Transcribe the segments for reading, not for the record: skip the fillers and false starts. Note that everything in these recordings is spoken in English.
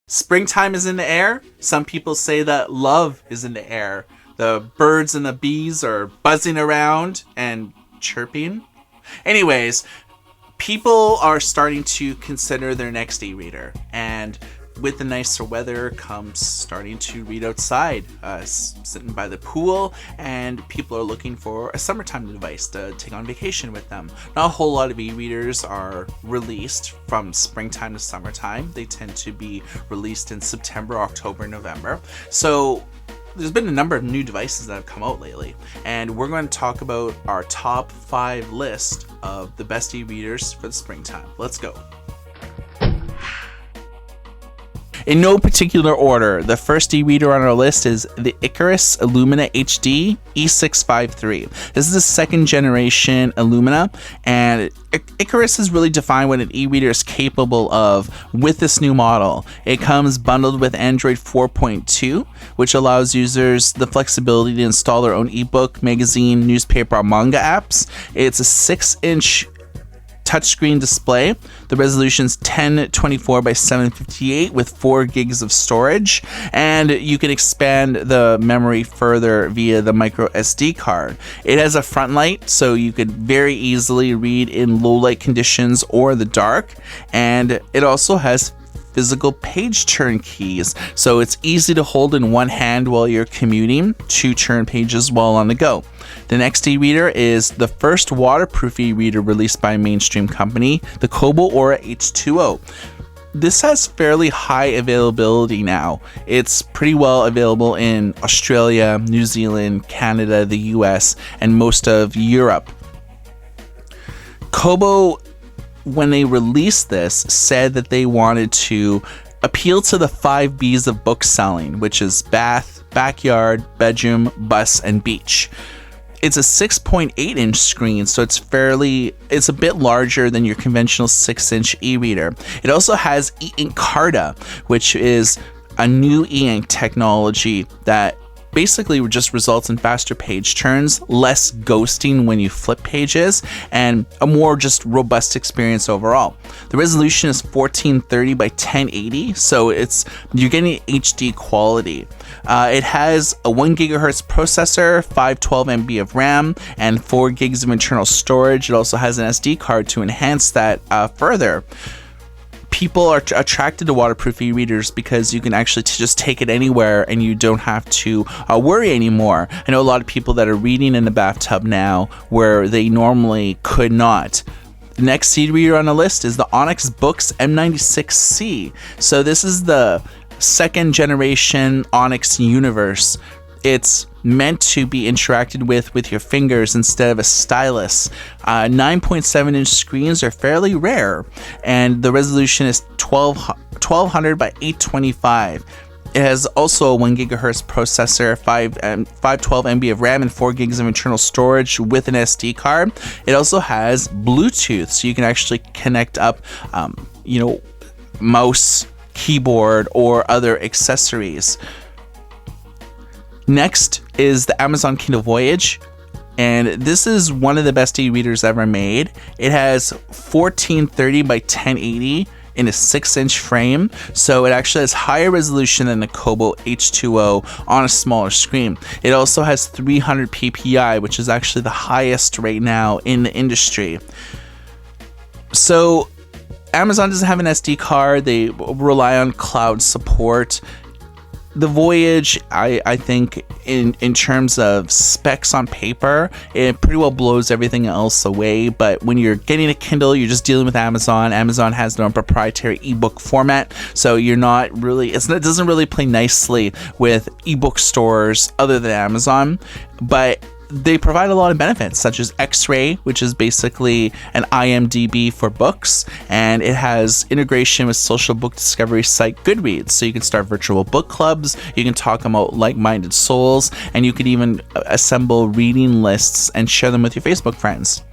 Springtime is in the air. Some people say that love is in the air. The birds and the bees are buzzing around and chirping. Anyways, people are starting to consider their next e-reader, and with the nicer weather comes starting to read outside, sitting by the pool, and people are looking for a summertime device to take on vacation with them. Not a whole lot of e-readers are released from springtime to summertime. They tend to be released in September, October, November. So there's been a number of new devices that have come out lately, and we're going to talk about our top 5 list of the best e-readers for the springtime. Let's go. In no particular order, the first e-reader on our list is the iReaders Illumina HD E653. This is the second generation Illumina, and iReaders has really defined what an e-reader is capable of with this new model. It comes bundled with Android 4.2, which allows users the flexibility to install their own ebook, magazine, newspaper, or manga apps. It's a 6-inch touchscreen display. The resolution is 1024 by 758 with 4 gigs of storage, and you can expand the memory further via the micro SD card. It has a front light, so you could very easily read in low light conditions or the dark, and it also has physical page turn keys, so it's easy to hold in one hand while you're commuting to turn pages while on the go. The next e-reader is the first waterproof e-reader released by a mainstream company, the Kobo Aura H2O. This has fairly high availability now. It's pretty well available in Australia, New Zealand, Canada, the US, and most of Europe. Kobo, when they released this, said that they wanted to appeal to the 5 B's of book selling, which is bath, backyard, bedroom, bus, and beach. It's a 6.8-inch screen, so it's a bit larger than your conventional 6-inch e-reader. It also has e-ink Carta, which is a new e-ink technology that basically just results in faster page turns, less ghosting when you flip pages, and a more just robust experience overall. The resolution is 1430 by 1080, so you're getting HD quality. It has a 1 gigahertz processor, 512 MB of RAM, and 4 gigs of internal storage. It also has an SD card to enhance that further. People are attracted to waterproof e-readers because you can actually just take it anywhere and you don't have to worry anymore. I know a lot of people that are reading in the bathtub now where they normally could not. The next e-reader on the list is the Onyx Books M96C. So this is the second generation Onyx Universe. It's meant to be interacted with your fingers instead of a stylus. 9.7-inch screens are fairly rare, and the resolution is 1200 by 825. It has also a 1 gigahertz processor, 512 MB of RAM, and 4 gigs of internal storage with an SD card. It also has Bluetooth, so you can actually connect up, mouse, keyboard, or other accessories. Next is the Amazon Kindle Voyage, and this is one of the best e-readers ever made. It has 1430 by 1080 in a 6-inch frame, so it actually has higher resolution than the Kobo H2O on a smaller screen. It also has 300 ppi, which is actually the highest right now in the industry. So Amazon doesn't have an SD card. They rely on cloud support. The Voyage, I think, in terms of specs on paper, it pretty well blows everything else away. But when you're getting a Kindle, you're just dealing with Amazon. Amazon has their own proprietary ebook format, so it doesn't really play nicely with ebook stores other than Amazon. But they provide a lot of benefits, such as X-Ray, which is basically an IMDb for books, and it has integration with social book discovery site Goodreads, so you can start virtual book clubs, you can talk about like-minded souls, and you can even assemble reading lists and share them with your Facebook friends.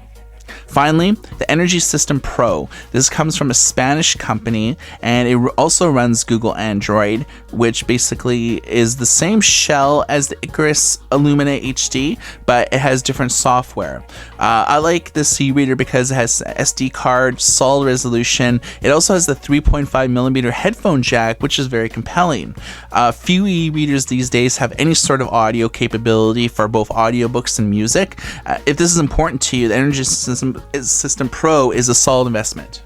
Finally, the Energy System Pro. This comes from a Spanish company, and it also runs Google Android, which basically is the same shell as the Icarus Illumina HD, but it has different software. I like this e-reader because it has SD card, solid resolution. It also has the 3.5mm headphone jack, which is very compelling. Few e-readers these days have any sort of audio capability for both audiobooks and music. If this is important to you, the Energy System Pro is a solid investment.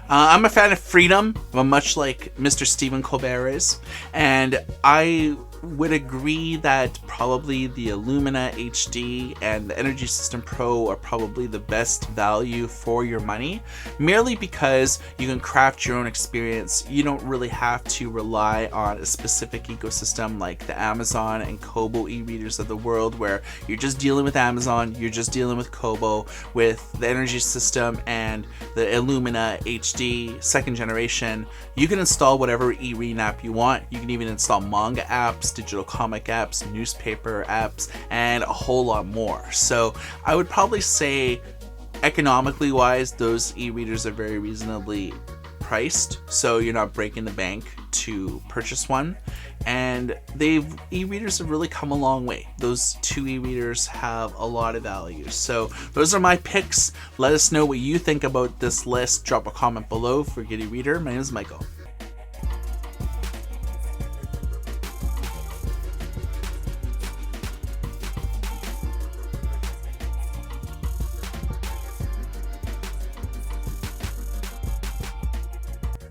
I'm a fan of freedom, much like Mr. Stephen Colbert is, and I would agree that probably the Illumina HD and the Energy System Pro are probably the best value for your money, merely because you can craft your own experience. You don't really have to rely on a specific ecosystem like the Amazon and Kobo e-readers of the world, where you're just dealing with Amazon, you're just dealing with Kobo. With the Energy System and the Illumina HD second generation, you can install whatever e-reading app you want. You can even install manga apps, digital comic apps, newspaper apps, and a whole lot more. So I would probably say, economically wise, those e-readers are very reasonably priced, so you're not breaking the bank to purchase one. And e-readers have really come a long way. Those two e-readers have a lot of value. So those are my picks. Let us know what you think about this list. Drop a comment below for Get eReader. My name is Michael.